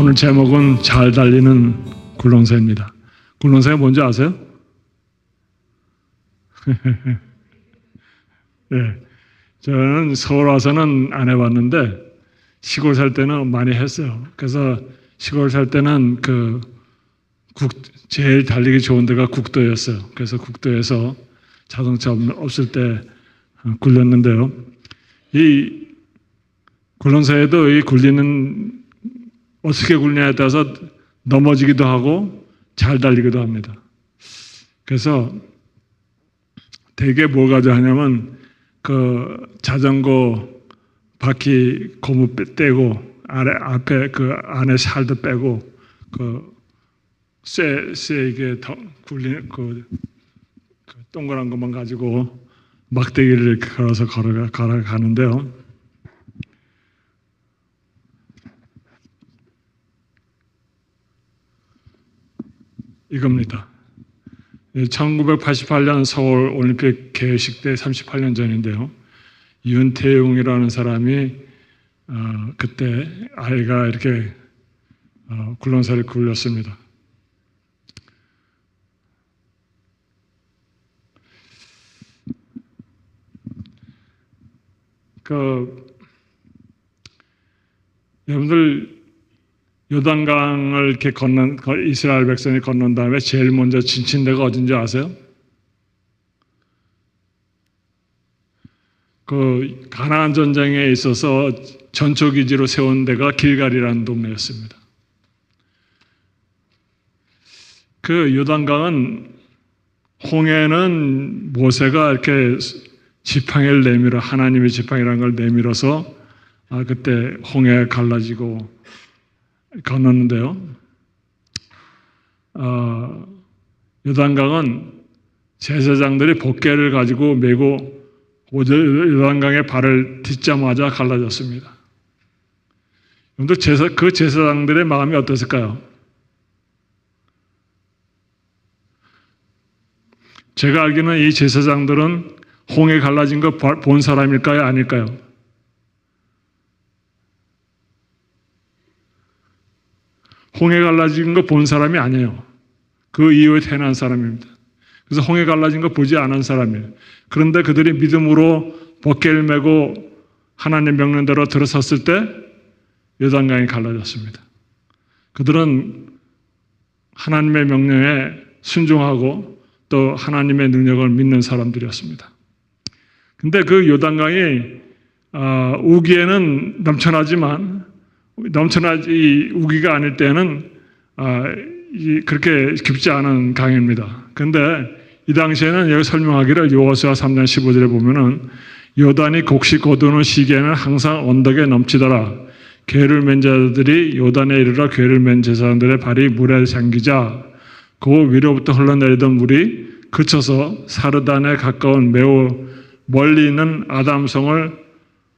오늘 제목은 잘 달리는 굴렁쇠입니다. 굴렁쇠가 뭔지 아세요? 네, 저는 서울 와서는 안 해봤는데 시골 살 때는 많이 했어요. 그래서 시골 살 때는 제일 달리기 좋은 데가 국도였어요. 그래서 국도에서 자동차 없을 때 굴렸는데요. 이 굴렁쇠에도 이 굴리는 어떻게 굴리냐에 따라서 넘어지기도 하고 잘 달리기도 합니다. 그래서 되게 뭘 가져가냐면 자전거 바퀴 고무 떼고 앞에 안에 살도 빼고 쇠 이게 굴리는 동그란 것만 가지고 막대기를 이렇게 걸어서 걸어가는데요. 이겁니다. 1988년 서울 올림픽 개회식 때 38년 전인데요. 윤태용이라는 사람이 그때 아이가 이렇게 굴렁쇠를 굴렸습니다. 여러분들 요단강을 이렇게 이스라엘 백성이 건넌 다음에 제일 먼저 지친 데가 어딘지 아세요? 가나안 전쟁에 있어서 전초기지로 세운 데가 길갈이라는 동네였습니다. 요단강은 홍해는 모세가 이렇게 지팡이를 내밀어 하나님의 지팡이라는 걸 내밀어서 그때 홍해 갈라지고 건넜는데요. 요단강은 제사장들이 복개를 가지고 메고 요단강에 발을 딛자마자 갈라졌습니다. 여러분들 그 제사장들의 마음이 어땠을까요? 제가 알기로는 이 제사장들은 홍해 갈라진 거 본 사람일까요? 아닐까요? 홍해 갈라진 거 본 사람이 아니에요. 그 이후에 태어난 사람입니다. 그래서 홍해 갈라진 거 보지 않은 사람이에요. 그런데 그들이 믿음으로 벗개를 메고 하나님 명령대로 들어섰을 때 요단강이 갈라졌습니다. 그들은 하나님의 명령에 순종하고 또 하나님의 능력을 믿는 사람들이었습니다. 근데 그 요단강이 우기에는 넘쳐나지만 넘쳐나지 우기가 아닐 때는 그렇게 깊지 않은 강입니다. 그런데 이 당시에는 여기 설명하기를 여호수아 3장 15절에 보면은 요단이 곡식 거두는 시기에는 항상 언덕에 넘치더라. 궤를 맨 자들이 요단에 이르러 궤를 맨 제사장들의 발이 물에 잠기자 그 위로부터 흘러내리던 물이 그쳐서 사르단에 가까운 매우 멀리 있는 아담성을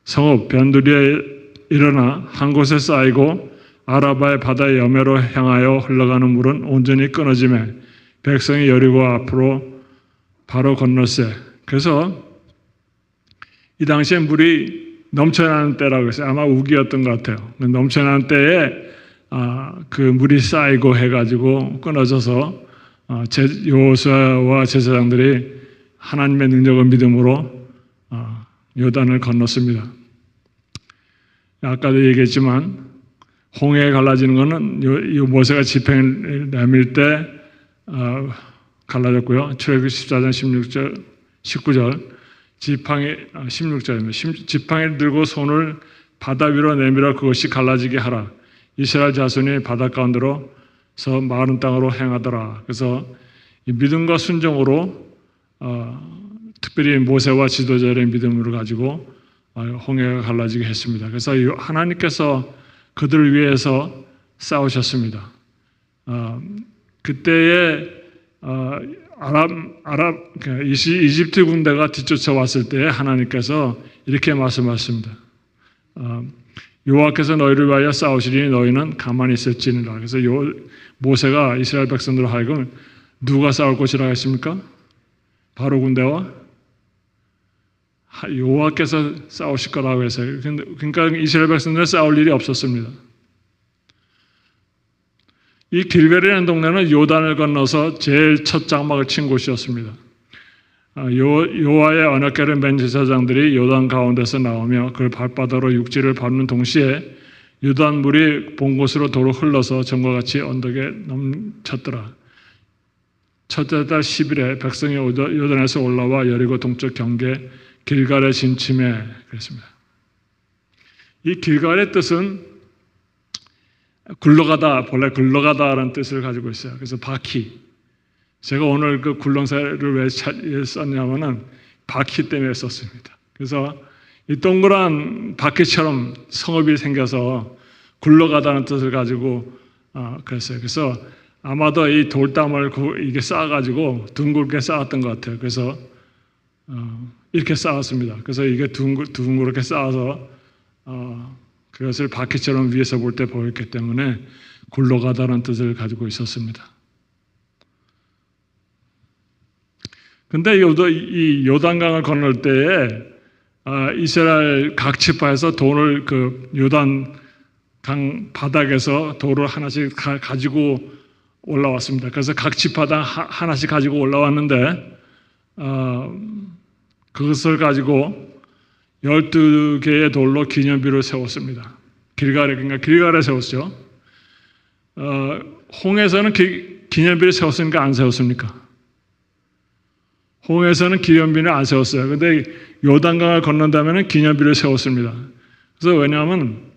성읍 변두리에 일어나 한 곳에 쌓이고 아라바의 바다의 여매로 향하여 흘러가는 물은 온전히 끊어지매 백성이 여리고 앞으로 바로 건넜세. 그래서 이 당시에 물이 넘쳐나는 때라고 했어요. 아마 우기였던 것 같아요. 넘쳐나는 때에 그 물이 쌓이고 해가지고 끊어져서 여호수아와 제사장들이 하나님의 능력을 믿음으로 요단을 건넜습니다. 아까도 얘기했지만 홍해에 갈라지는 것은 모세가 지팡이를 내밀 때 갈라졌고요. 출애굽기 14장 16절, 19절 16절입니다. 지팡이를 들고 손을 바다 위로 내밀어 그것이 갈라지게 하라. 이스라엘 자손이 바다 가운데로서 마른 땅으로 행하더라. 그래서 이 믿음과 순종으로 특별히 모세와 지도자의 믿음을 가지고 홍해가 갈라지게 했습니다. 그래서 하나님께서 그들을 위해서 싸우셨습니다. 그때에 이집트 군대가 뒤쫓아 왔을 때 하나님께서 이렇게 말씀하셨습니다. 여호와께서 너희를 위하여 싸우시리니 너희는 가만히 있을지니라. 그래서 모세가 이스라엘 백성들로 하여금 누가 싸울 것이라 했습니까? 바로 군대와 여호와께서 싸우실 거라고 해서 그러니까 이스라엘 백성들은 싸울 일이 없었습니다. 이 길갈이라는 동네는 요단을 건너서 제일 첫 장막을 친 곳이었습니다. 여호와의 언약궤를 맨 제사장들이 요단 가운데서 나오며 그 발바닥으로 육지를 밟는 동시에 요단물이 본 곳으로 도로 흘러서 전과 같이 언덕에 넘쳤더라. 첫째 달 10일에 백성이 요단에서 올라와 여리고 동쪽 경계 길갈에 진침해 그랬습니다. 이 길갈의 뜻은 굴러가다, 본래 굴러가다라는 뜻을 가지고 있어요. 그래서 바퀴. 제가 오늘 그 굴렁쇠를 왜 썼냐면은 바퀴 때문에 썼습니다. 그래서 이 동그란 바퀴처럼 성읍이 생겨서 굴러가다는 뜻을 가지고 그랬어요. 그래서 아마도 이 돌담을 이게 쌓아가지고 둥글게 쌓았던 것 같아요. 그래서 이렇게 쌓았습니다. 그래서 이게 둥그렇게 쌓아서 그것을 바퀴처럼 위에서 볼 때 보였기 때문에 굴러가다는 뜻을 가지고 있었습니다. 근데 이 요단강을 건널 때에 이스라엘 각 지파에서 돌을 그 요단강 바닥에서 돌을 하나씩 가지고 올라왔습니다. 그래서 각 지파당 하나씩 가지고 올라왔는데 그것을 가지고 12개의 돌로 기념비를 세웠습니다. 길갈에 세웠죠. 홍해에서는 기념비를 세웠습니까? 안 세웠습니까? 홍해에서는 기념비를 안 세웠어요. 근데 요단강을 건넌다면 기념비를 세웠습니다. 그래서 왜냐하면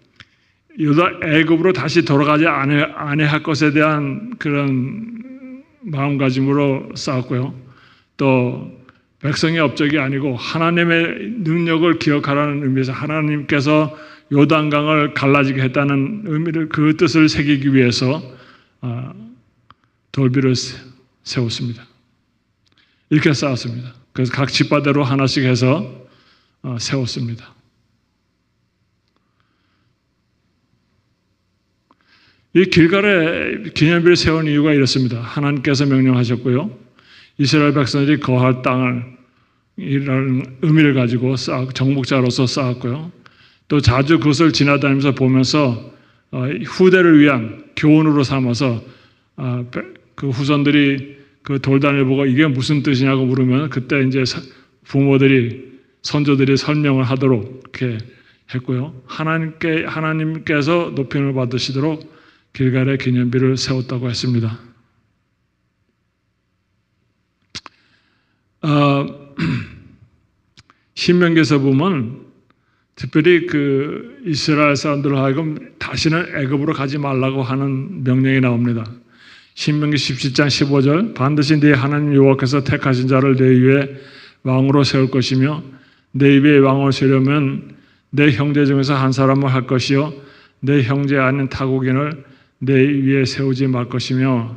애굽으로 다시 돌아가지 아니할 것에 대한 그런 마음가짐으로 싸웠고요. 또 백성의 업적이 아니고 하나님의 능력을 기억하라는 의미에서 하나님께서 요단강을 갈라지게 했다는 의미를 그 뜻을 새기기 위해서 돌비를 세웠습니다. 이렇게 쌓았습니다. 그래서 각 지파대로 하나씩 해서 세웠습니다. 이 길갈에 기념비를 세운 이유가 이렇습니다. 하나님께서 명령하셨고요. 이스라엘 백성들이 거할 땅을 이라는 의미를 가지고 정복자로서 쌓았고요. 또 자주 그것을 지나다니면서 보면서 후대를 위한 교훈으로 삼아서 그 후손들이 그 돌단을 보고 이게 무슨 뜻이냐고 물으면 그때 이제 부모들이 선조들이 설명을 하도록 이렇게 했고요. 하나님께서 높임을 받으시도록 길갈에 기념비를 세웠다고 했습니다. 신명기에서 보면 특별히 그 이스라엘 사람들을 하여금 다시는 애굽으로 가지 말라고 하는 명령이 나옵니다. 신명기 17장 15절 반드시 네 하나님 여호와께서 택하신 자를 내 위에 왕으로 세울 것이며 내 위에 왕을 세우려면 내 형제 중에서 한 사람을 할 것이요 내 형제 아닌 타국인을 내 위에 세우지 말 것이며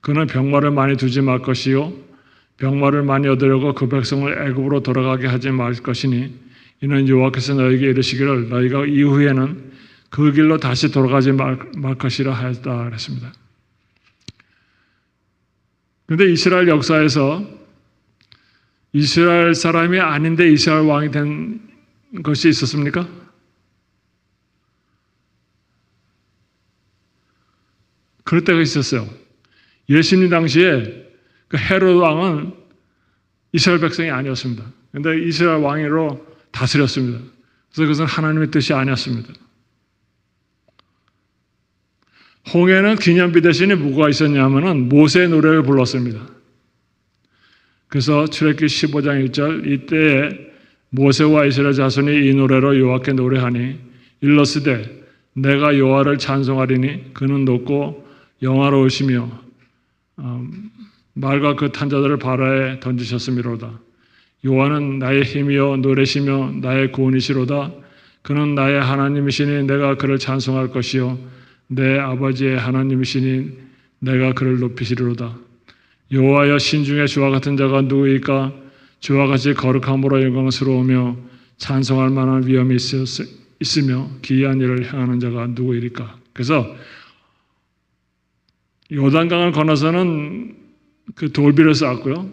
그는 병마를 많이 두지 말 것이요 병마를 많이 얻으려고 그 백성을 애굽으로 돌아가게 하지 말 것이니 이는 여호와께서 너에게 이르시기를 너희가 이후에는 그 길로 다시 돌아가지 말 것이라 하였다 그랬습니다. 그런데 이스라엘 역사에서 이스라엘 사람이 아닌데 이스라엘 왕이 된 것이 있었습니까? 그럴 때가 있었어요. 예수님 당시에 그 헤롯 왕은 이스라엘 백성이 아니었습니다. 그런데 이스라엘 왕으로 다스렸습니다. 그래서 그것은 하나님의 뜻이 아니었습니다. 홍해는 기념비 대신에 뭐가 있었냐면은 모세의 노래를 불렀습니다. 그래서 출애굽기 15장 1절 이때에 모세와 이스라엘 자손이 이 노래로 여호와께 노래하니 일러스되 내가 여호와를 찬송하리니 그는 높고 영화로우시며 말과 그 탄자들을 바다에 던지셨음이로다. 여호와는 나의 힘이요 노래시며 나의 구원이시로다. 그는 나의 하나님이시니 내가 그를 찬송할 것이요 내 아버지의 하나님이시니 내가 그를 높이시리로다. 여호와여 신중에 주와 같은 자가 누구이까? 주와 같이 거룩함으로 영광스러우며 찬송할 만한 위엄이 있으며 기이한 일을 행하는 자가 누구이리까? 그래서 요단강을 건너서는 그 돌비를 쌓았고요.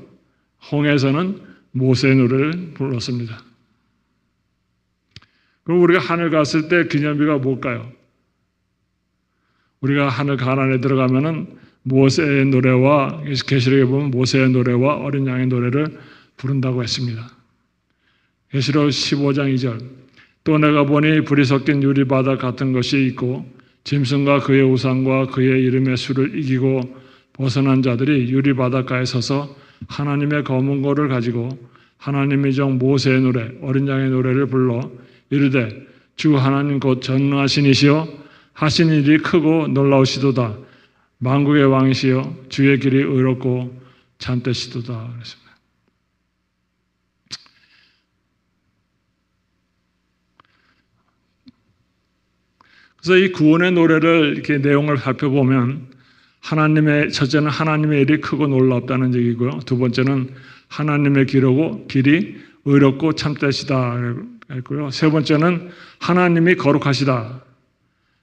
홍해에서는 모세의 노래를 불렀습니다. 그럼 우리가 하늘 갔을 때 기념비가 뭘까요? 우리가 하늘 가나안에 들어가면은 모세의 노래와 계시록에 보면 모세의 노래와 어린 양의 노래를 부른다고 했습니다. 계시록 15장 2절 또 내가 보니 불이 섞인 유리바다 같은 것이 있고 짐승과 그의 우상과 그의 이름의 수를 이기고 벗어난 자들이 유리바닷가에 서서 하나님의 검은 고를 가지고 하나님의 종 모세의 노래 어린 양의 노래를 불러 이르되 주 하나님 곧 전능하신 이시여 하신 일이 크고 놀라우시도다 만국의 왕이시여 주의 길이 의롭고 참되시도다 그랬습니다. 그래서 이 구원의 노래를 이렇게 내용을 살펴보면 첫째는 하나님의 일이 크고 놀랍다는 얘기고요. 두 번째는 하나님의 길이 의롭고 참되시다 했고요. 세 번째는 하나님이 거룩하시다.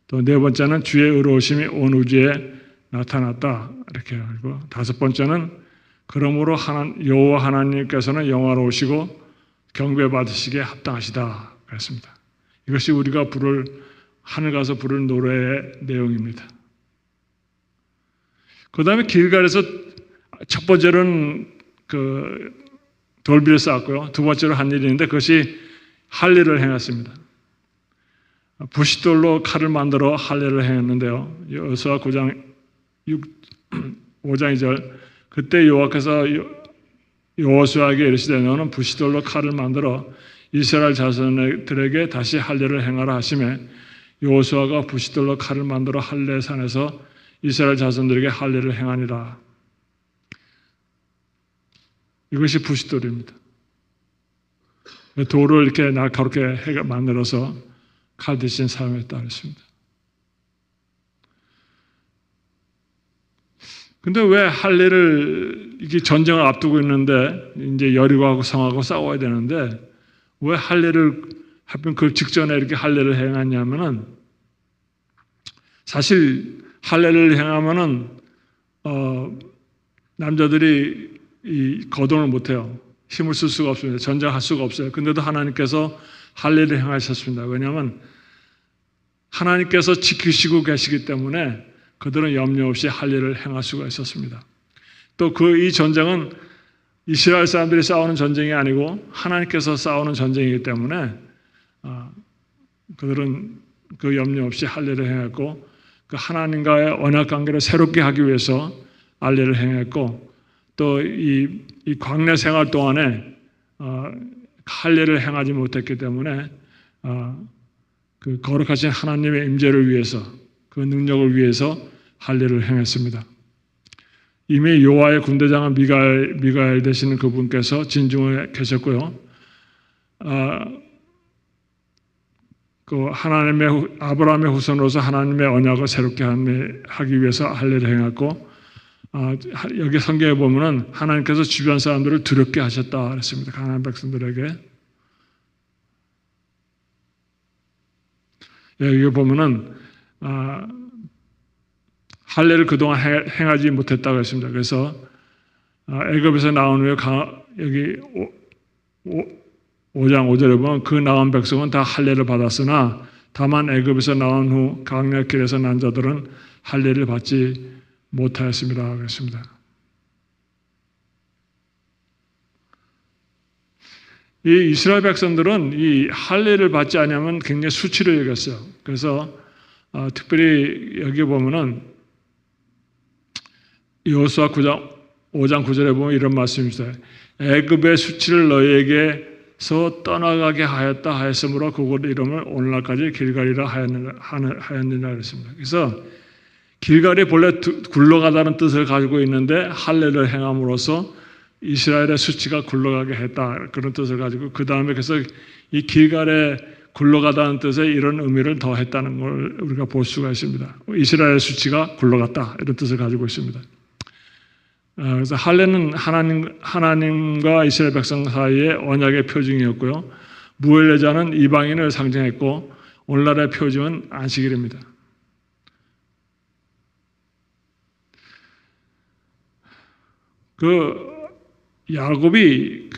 또 네 번째는 주의 의로우심이 온 우주에 나타났다. 이렇게 알고 다섯 번째는 그러므로 여호와 하나님께서는 영화로우시고 경배받으시기에 합당하시다. 그랬습니다. 이것이 우리가 하늘 가서 부를 노래의 내용입니다. 그 다음에 길갈에서 첫 번째로는 돌비를 쌓았고요. 두 번째로 한 일이 있는데 그것이 할례를 행했습니다. 부싯돌로 칼을 만들어 할례를 행했는데요. 여호수아 5장 2절 그때 여호와께서 여호수아에게 이르시되 너는 부싯돌로 칼을 만들어 이스라엘 자손들에게 다시 할례를 행하라 하시매 여호수아가 부싯돌로 칼을 만들어 할례산에서 이스라엘 자손들에게 할례를 행하니라. 이것이 부싯돌입니다. 돌을 이렇게 날카롭게 만들어서 칼 대신 사용했다 그랬습니다. 근데 왜 할례를 이게 전쟁을 앞두고 있는데 이제 여리고하고 성하고 싸워야 되는데 왜 할례를 하필 그 직전에 이렇게 할례를 행하냐면은 사실 할례를 행하면은 남자들이 거동을 못해요. 힘을 쓸 수가 없습니다. 전쟁할 수가 없어요. 근데도 하나님께서 할례를 행하셨습니다. 왜냐하면 하나님께서 지키시고 계시기 때문에 그들은 염려 없이 할례를 행할 수가 있었습니다. 또 이 전쟁은 이스라엘 사람들이 싸우는 전쟁이 아니고 하나님께서 싸우는 전쟁이기 때문에 그들은 그 염려 없이 할례를 행했고 그 하나님과의 언약 관계를 새롭게 하기 위해서 할례를 행했고 또 이 광야 생활 동안에 할례를 행하지 못했기 때문에 그 거룩하신 하나님의 임재를 위해서 그 능력을 위해서 할례를 행했습니다. 이미 요아의 군대장은 미가엘 되시는 그분께서 진중에 계셨고요. 그 아브라함의 후손으로서 하나님의 언약을 새롭게 하기 위해서 할례를 행했고 여기 성경에 보면은 하나님께서 주변 사람들을 두렵게 하셨다 그랬습니다. 가나안 백성들에게. 여기 보면은 할례를 그동안 행하지 못했다고 했습니다. 그래서 애굽에서 나온 후에 여기 5장 5절에 보면 그 나온 백성은 다 할례를 받았으나 다만 애굽에서 나온 후 광야길에서 난 자들은 할례를 받지 못하였습니다. 그랬습니다. 이 이스라엘 백성들은 이 할례를 받지 않으면 굉장히 수치를 여겼어요. 그래서 특별히 여기 보면은 여호수아 5장 9절에 보면 이런 말씀이 있어요. 애굽의 수치를 너희에게서 떠나가게 하였으므로 그곳 이름을 오늘날까지 길갈이라 하였느니라 그랬습니다. 그래서 길갈이 본래 굴러가다는 뜻을 가지고 있는데 할례를 행함으로써 이스라엘의 수치가 굴러가게 했다 그런 뜻을 가지고 그 다음에 그래서 이 길갈에 굴러가다는 뜻에 이런 의미를 더했다는 걸 우리가 볼 수가 있습니다. 이스라엘의 수치가 굴러갔다 이런 뜻을 가지고 있습니다. 그래서 할례는 하나님과 이스라엘 백성 사이의 언약의 표징이었고요. 무할례자는 이방인을 상징했고 오늘날의 표징은 안식일입니다. 야곱이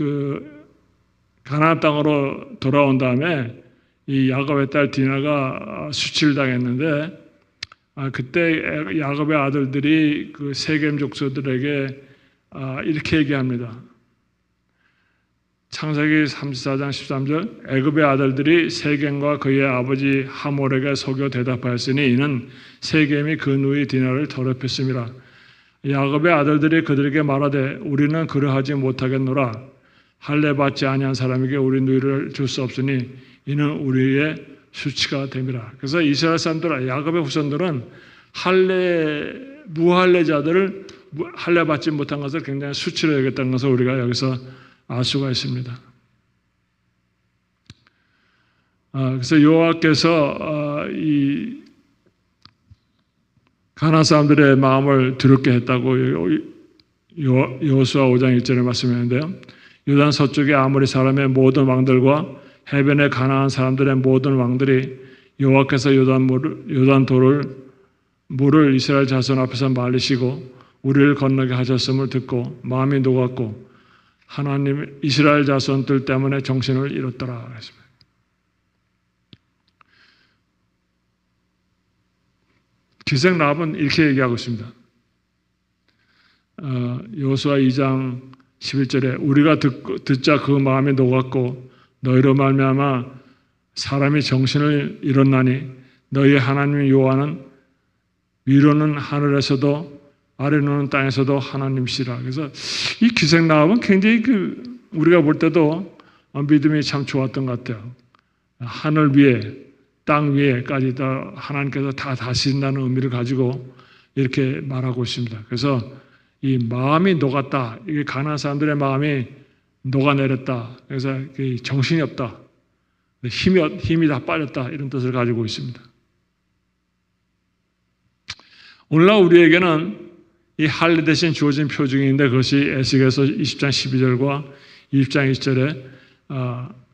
가나안 땅으로 돌아온 다음에 이 야곱의 딸 디나가 수치를 당했는데 그때 야곱의 아들들이 그 세겜 족속들에게 이렇게 얘기합니다. 창세기 34장 13절 애굽의 아들들이 세겜과 그의 아버지 하몰에게 속여 대답하였으니 이는 세겜이 그 누이 디나를 더럽혔음이라. 야곱의 아들들이 그들에게 말하되 우리는 그러하지 못하겠노라. 할례 받지 아니한 사람에게 우리 누이를 줄 수 없으니 이는 우리의 수치가 됨이라. 그래서 이스라엘 사람들, 야곱의 후손들은 무할례자들을 할례 받지 못한 것을 굉장히 수치로 여겼다는 것을 우리가 여기서 알 수가 있습니다. 그래서 여호와께서 이 가나안 사람들의 마음을 두렵게 했다고 여호수아 5장 1절에 말씀했는데요. 요단 서쪽의 아모리 사람의 모든 왕들과 해변의 가나안 사람들의 모든 왕들이 여호와께서 요단도를 물을 이스라엘 자손 앞에서 말리시고 우리를 건너게 하셨음을 듣고 마음이 녹았고 하나님 이스라엘 자손들 때문에 정신을 잃었더라 했습니다. 기생 라합은 이렇게 얘기하고 있습니다. 여호수아 2장 11절에 우리가 듣자 그 마음이 녹았고 너희로 말미암아 사람이 정신을 잃었나니 너희 하나님 여호와는 위로는 하늘에서도 아래로는 땅에서도 하나님이시라. 그래서 이 기생 라합은 굉장히 우리가 볼 때도 믿음이 참 좋았던 것 같아요. 하늘 위에 땅 위에까지 다 하나님께서 다 다스린다는 의미를 가지고 이렇게 말하고 있습니다. 그래서 이 마음이 녹았다. 이게 가나안 사람들의 마음이 녹아내렸다. 그래서 정신이 없다. 힘이 다 빠졌다. 이런 뜻을 가지고 있습니다. 오늘날 우리에게는 이 할례 대신 주어진 표징인데 그것이 에스겔서 20장 12절과 20장 20절에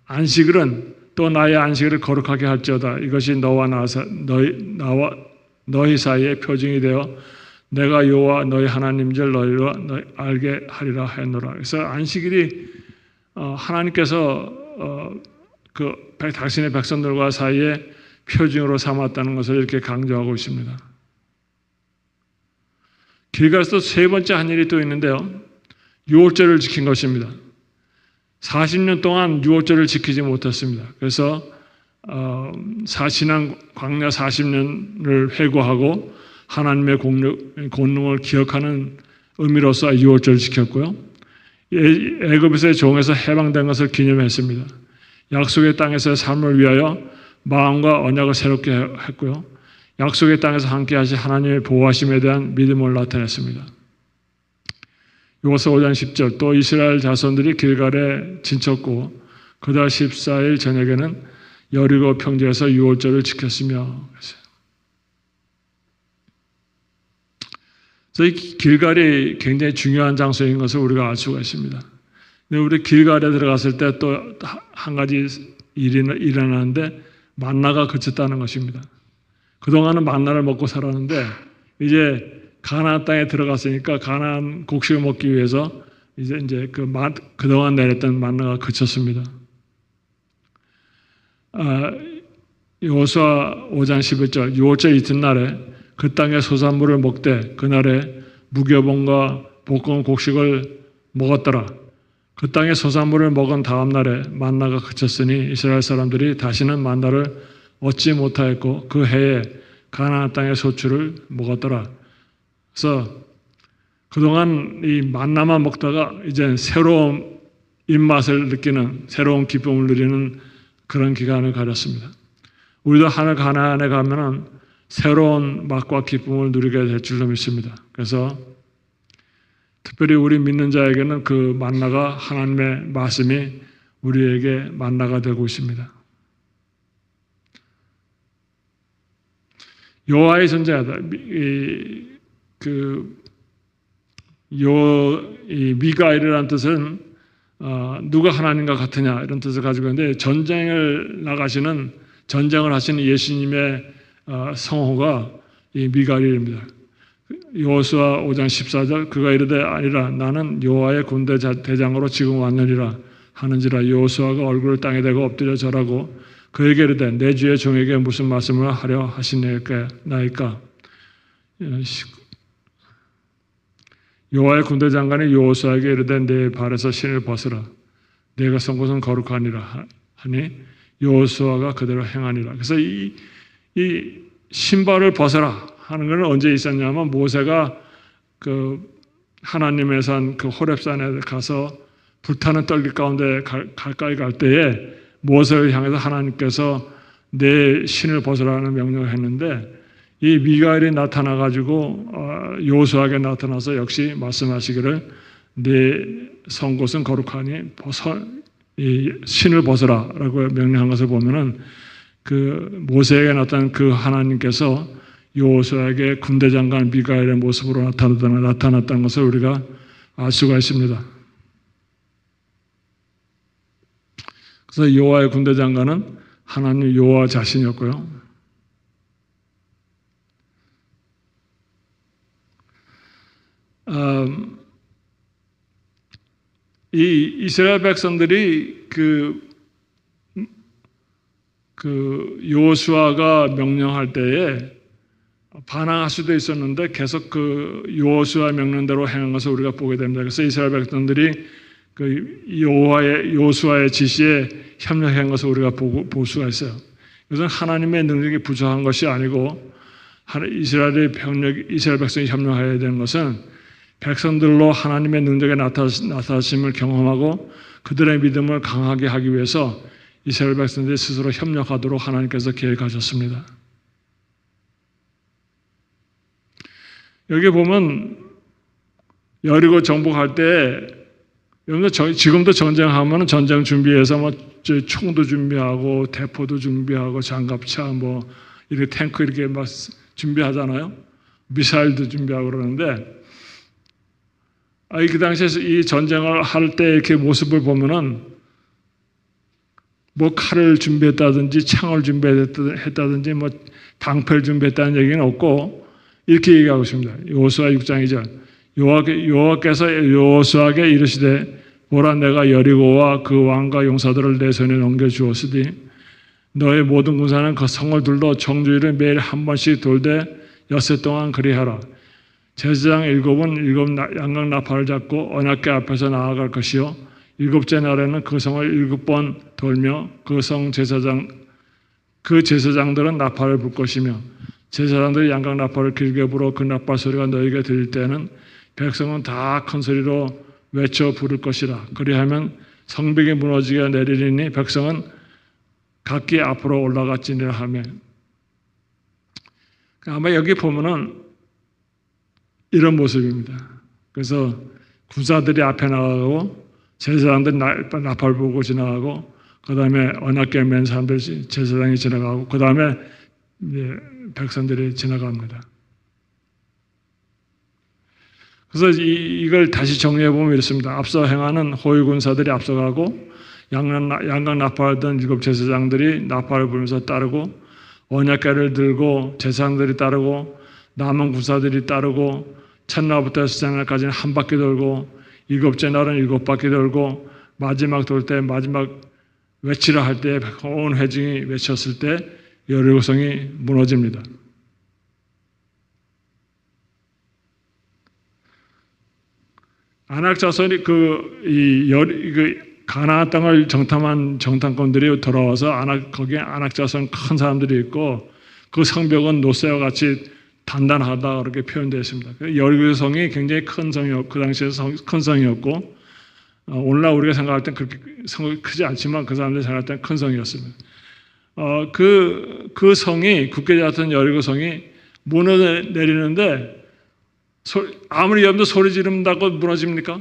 안식일은 또 나의 안식일을 거룩하게 할지어다. 이것이 너와 너희 사이에 표징이 되어 내가 여호와 너희 하나님 줄 너희로 알게 하리라 했노라. 그래서 안식일이 하나님께서 당신의 백성들과 사이에 표징으로 삼았다는 것을 이렇게 강조하고 있습니다. 길갈에서 세 번째 한 일이 또 있는데요. 유월절을 지킨 것입니다. 40년 동안 유월절을 지키지 못했습니다. 그래서 지난 광야 40년을 회고하고 하나님의 권능을 기억하는 의미로서 유월절을 지켰고요. 애굽에서의 종에서 해방된 것을 기념했습니다. 약속의 땅에서의 삶을 위하여 마음과 언약을 새롭게 했고요. 약속의 땅에서 함께 하신 하나님의 보호하심에 대한 믿음을 나타냈습니다. 여호수아 5장 10절 또 이스라엘 자손들이 길갈에 진쳤고 그달 14일 저녁에는 여리고 평지에서 유월절을 지켰으며 그래서 이 길갈이 굉장히 중요한 장소인 것을 우리가 알 수가 있습니다. 근데 우리 길갈에 들어갔을 때 또 한 가지 일이 일어나는데 만나가 그쳤다는 것입니다. 그동안은 만나를 먹고 살았는데 이제 가나안 땅에 들어갔으니까 가나안 곡식을 먹기 위해서 이제 그동안 내렸던 만나가 그쳤습니다. 여호수아 5장 11절 유월절 이튿날에 그 땅의 소산물을 먹되 그날에 무교봉과 볶은 곡식을 먹었더라. 그 땅의 소산물을 먹은 다음 날에 만나가 그쳤으니 이스라엘 사람들이 다시는 만나를 얻지 못하였고 그 해에 가나안 땅의 소출을 먹었더라. 그래서 그동안 이 만나만 먹다가 이제 새로운 입맛을 느끼는 새로운 기쁨을 누리는 그런 기간을 가졌습니다. 우리도 하늘 가나안에 가면은 새로운 맛과 기쁨을 누리게 될 줄로 믿습니다. 그래서 특별히 우리 믿는 자에게는 그 만나가 하나님의 말씀이 우리에게 만나가 되고 있습니다. 여호와의 존재하다. 미가엘이라는 뜻은 누가 하나님과 같으냐 이런 뜻을 가지고 있는데 전쟁을 하시는 예수님의 성호가 이 미가엘입니다. 여호수아 5장 14절 그가 이르되 아니라 나는 여호와의 군대 대장으로 지금 왔느니라 하는지라. 여호수아가 얼굴을 땅에 대고 엎드려 절하고 그에게 이르되 내 주의 종에게 무슨 말씀을 하려 하시나이까. 여호와의 군대 장관이 여호수아에게 이르되 내 발에서 신을 벗으라. 내가 선 곳은 거룩하니라 하니 여호수아가 그대로 행하니라. 그래서 이 신발을 벗어라 하는 것은 언제 있었냐면 모세가 그 하나님의 산 그 호렙산에 가서 불타는 떨기 가운데 가까이 갈 때에 모세를 향해서 하나님께서 내 신을 벗으라는 명령을 했는데 이 미가엘이 나타나 가지고 여호수아에게 나타나서 역시 말씀하시기를 내 선 곳은 거룩하니 이 신을 벗으라라고 명령한 것을 보면은 그 모세에게 나타난 그 하나님께서 여호수아에게 군대 장관 미가엘의 모습으로 나타났다는 것을 우리가 알 수가 있습니다. 그래서 여호와의 군대 장관은 하나님 여호와 자신이었고요. 이 이스라엘 백성들이 그 여호수아가 명령할 때에 반항할 수도 있었는데 계속 그 여호수아 명령대로 행한 것을 우리가 보게 됩니다. 그래서 이스라엘 백성들이 그 여호수아의 지시에 협력한 것을 우리가 볼 수가 있어요. 이것은 하나님의 능력이 부족한 것이 아니고 이스라엘 백성이 협력해야 되는 것은 백성들로 하나님의 능력의 나타나심을 경험하고 그들의 믿음을 강하게 하기 위해서 이스라엘 백성들이 스스로 협력하도록 하나님께서 계획하셨습니다. 여기 보면 여리고 정복할 때 지금도 전쟁하면 전쟁 준비해서 뭐 총도 준비하고 대포도 준비하고 장갑차 뭐 이렇게 탱크 이렇게 막 준비하잖아요. 미사일도 준비하고 그러는데 그 당시에 이 전쟁을 할 때 이렇게 모습을 보면은 뭐 칼을 준비했다든지 창을 준비했다든지 뭐 방패를 준비했다는 얘기는 없고 이렇게 얘기하고 있습니다. 여호수아 6장 2절 여호와께서 여호수아에게 이르시되 보라 내가 여리고와 그 왕과 용사들을 내 손에 넘겨주었으니 너의 모든 군사는 그 성을 둘러 정주일을 매일 한 번씩 돌되 엿새 동안 그리하라. 제사장 7은 양각 나팔을 잡고 언약궤 앞에서 나아갈 것이요 일곱째 날에는 그 성을 7번 돌며 그 제사장들은 나팔을 불 것이며 제사장들이 양각 나팔을 길게 불어 그 나팔 소리가 너에게 들릴 때는 백성은 다 큰 소리로 외쳐 부를 것이라. 그리하면 성벽이 무너지게 내리리니 백성은 각기 앞으로 올라갔지니라 하며 아마 여기 보면은 이런 모습입니다. 그래서 군사들이 앞에 나가고 제사장들이 나팔 불고 지나가고 그 다음에 언약궤 맨 사람들 제사장이 지나가고 그 다음에 백성들이 지나갑니다. 그래서 이걸 다시 정리해 보면 이렇습니다. 앞서 행하는 호위 군사들이 앞서가고 양각 나팔하던 7 제사장들이 나팔을 불면서 따르고 언약궤를 들고 제사장들이 따르고 남은 군사들이 따르고 첫날부터 셋째 날까지는 한 바퀴 돌고 7째 날은 7바퀴 돌고 마지막 돌 때 마지막 외치라 할 때 온 회중이 외쳤을 때 여리고성이 무너집니다. 아낙 자손이 가나안 땅을 정탐한 정탐꾼들이 돌아와서 거기에 아낙 자손 큰 사람들이 있고 그 성벽은 노새와 같이 단단하다 그렇게 표현되어 있습니다. 여리고성이 굉장히 큰 성이었고 그 당시에 큰 성이었고 오늘날 우리가 생각할 땐 그렇게 성이 크지 않지만 그 사람들이 생각할 땐 큰 성이었습니다. 그 성이 굳게 잡았던 여리고성이 무너내리는데 아무리 여러분들 소리 지른다고 무너집니까?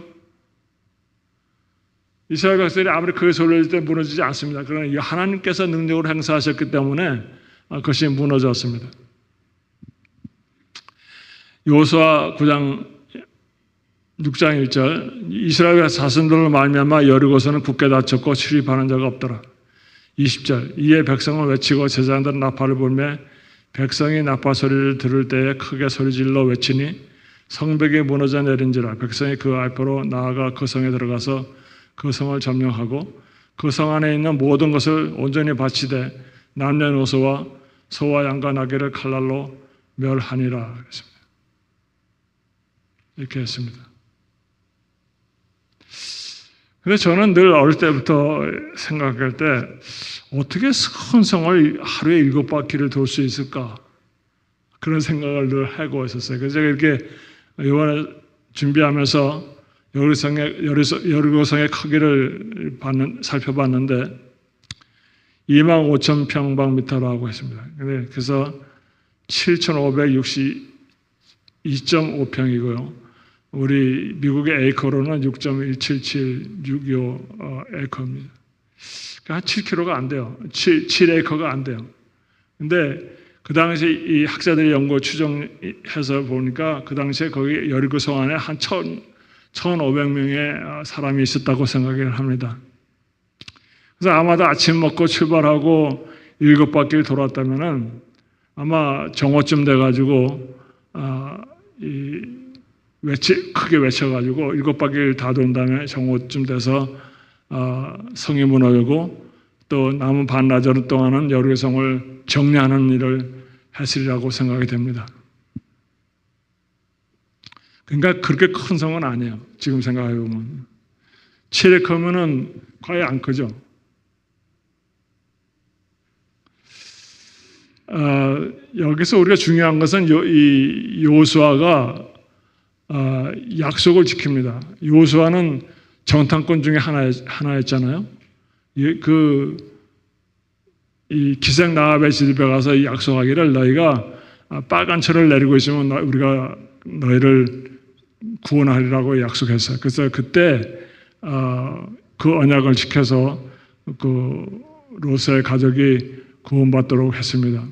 이스라엘 백성들이 아무리 그 소리를 질 때 무너지지 않습니다. 그러나 하나님께서 능력을 행사하셨기 때문에 그것이 무너졌습니다. 여호수아 9장 6장 1절 이스라엘 자손들로 말미암아 여리고성은 굳게 닫혔고 출입하는 자가 없더라. 20절 이에 백성을 외치고 제사장들은 나팔을 불며 백성이 나팔 소리를 들을 때에 크게 소리질러 외치니 성벽이 무너져 내린지라. 백성이 그 앞으로 나아가 그 성에 들어가서 그 성을 점령하고 그 성 안에 있는 모든 것을 온전히 바치되 남녀노소와 소와 양과 나귀를 칼날로 멸하니라. 그랬습니다. 이렇게 했습니다. 근데 저는 늘 어릴 때부터 생각할 때 어떻게 큰 성을 하루에 7바퀴를 돌 수 있을까? 그런 생각을 늘 하고 있었어요. 그래서 제가 이렇게 이번에 준비하면서 여리고성의 크기를 살펴봤는데 25,000평방미터라고 했습니다. 그래서 7,562.5평이고요. 우리 미국의 에이커로는 6.17765 에이커입니다. 그러니까 한 7km가 안 돼요. 7에이커가 안 돼요. 근데 그 당시 이 학자들이 연구 추정해서 보니까 그 당시에 거기 여리고성 안에 한 1,500명의 사람이 있었다고 생각을 합니다. 그래서 아마도 아침 먹고 출발하고 7바퀴를 돌았다면은 아마 정오쯤 돼가지고 크게 외쳐가지고 7바퀴를 다 돈 다음에 정오쯤 돼서 성이 무너지고 또 남은 반나절 동안은 여리고성을 정리하는 일을 했으리라고 생각이 됩니다. 그러니까 그렇게 큰 성은 아니에요. 지금 생각해보면 7에이커면은 거의 안 크죠. 여기서 우리가 중요한 것은 이 여호수아가 약속을 지킵니다. 여호수아는 정탐꾼 중에 하나였잖아요. 이 기생 나합의 집에 가서 약속하기를 너희가 빨간 철을 내리고 있으면 우리가 너희를 구원하리라고 약속했어요. 그래서 그때 그 언약을 지켜서 그 롯의 가족이 구원받도록 했습니다.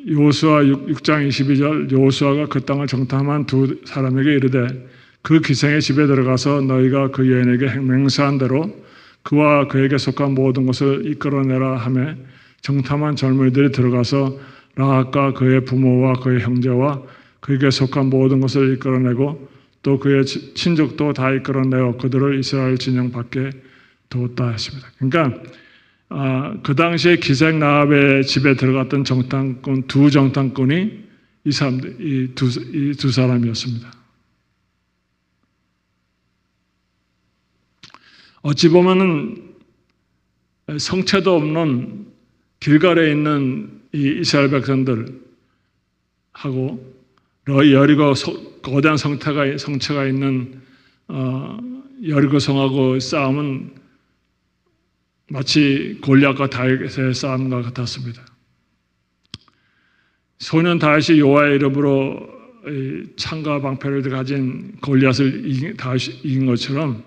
여호수아 6장 22절 여호수아가 그 땅을 정탐한 두 사람에게 이르되 그 기생의 집에 들어가서 너희가 그 여인에게 맹세한 대로 그와 그에게 속한 모든 것을 이끌어내라 하며 정탐한 젊은이들이 들어가서 라합과 그의 부모와 그의 형제와 그에게 속한 모든 것을 이끌어내고 또 그의 친족도 다 이끌어내어 그들을 이스라엘 진영 밖에 두었다 했습니다. 그러니까 그 당시에 기생 라합의 집에 들어갔던 두 정탐꾼이 이 두 사람이었습니다. 어찌 보면은 성체도 없는 길갈에 있는 이 이스라엘 백성들하고 여리고 거대한 성체가 있는 여리고 성하고 싸움은 마치 골리앗과 다윗의 싸움과 같았습니다. 소년 다윗이 여호와의 이름으로 창과 방패를 가진 골리앗을 다윗이 이긴 것처럼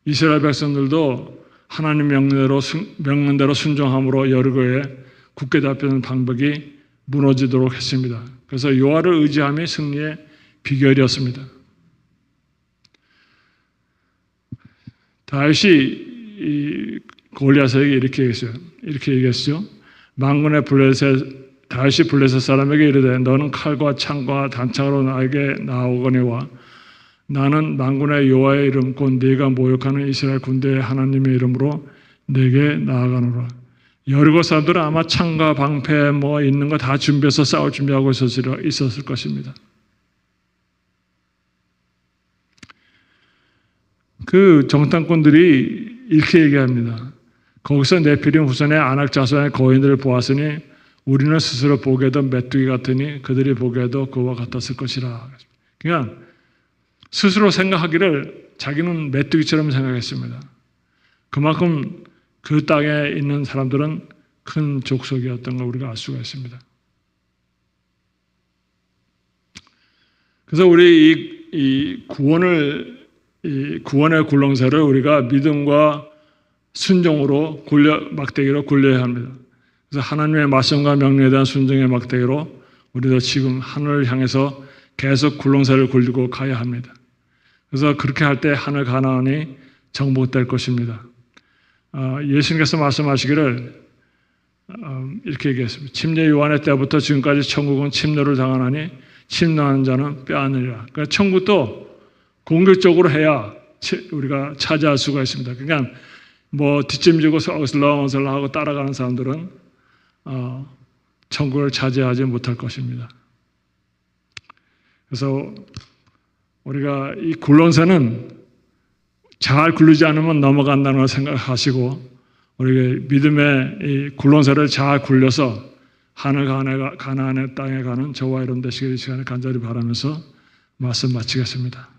이스라엘 백성들도 하나님 명령대로 순종함으로 여리고에 굳게 잡히는 방벽이 무너지도록 했습니다. 그래서 여호와를 의지함이 승리의 비결이었습니다. 다윗이 이 골리앗에게 이렇게 얘기했어요. 만군의 다윗이 블레셋 사람에게 이르되 너는 칼과 창과 단창으로 나에게 나오거니와 나는 만군의 여호와의 이름 곧 네가 모욕하는 이스라엘 군대의 하나님의 이름으로 네게 나아가노라. 여리고 사람들은 아마 창과 방패 있는 거 다 준비해서 싸울 준비하고 있었을 것입니다. 그 정탐꾼들이 이렇게 얘기합니다. 거기서 네피림 후손의 아낙 자손의 거인들을 보았으니 우리는 스스로 보기에도 메뚜기 같으니 그들이 보기에도 그와 같았을 것이라. 그냥 스스로 생각하기를 자기는 메뚜기처럼 생각했습니다. 그만큼 그 땅에 있는 사람들은 큰 족속이었던 걸 우리가 알 수가 있습니다. 그래서 우리 이 구원의 굴렁쇠를 우리가 믿음과 순종으로 막대기로 굴려야 합니다. 그래서 하나님의 말씀과 명령에 대한 순종의 막대기로 우리도 지금 하늘을 향해서 계속 굴렁쇠를 굴리고 가야 합니다. 그래서 그렇게 할 때 하늘 가나안이 정복될 것입니다. 예수님께서 말씀하시기를 이렇게 얘기했습니다. 침례 요한의 때부터 지금까지 천국은 침노를 당하나니 침노하는 자는 빼앗느니라. 그러니까 천국도 공격적으로 해야 우리가 차지할 수가 있습니다. 그러니까 뒷짐지고 어슬렁어슬렁 하고 따라가는 사람들은 천국을 차지하지 못할 것입니다. 그래서 우리가 이 굴론새는 잘 굴르지 않으면 넘어간다는 걸 생각하시고 우리가 믿음의 이 굴론새를 잘 굴려서 하늘 가나안의 땅에 가는 저와 여러분 되시길 이 시간에 간절히 바라면서 말씀 마치겠습니다.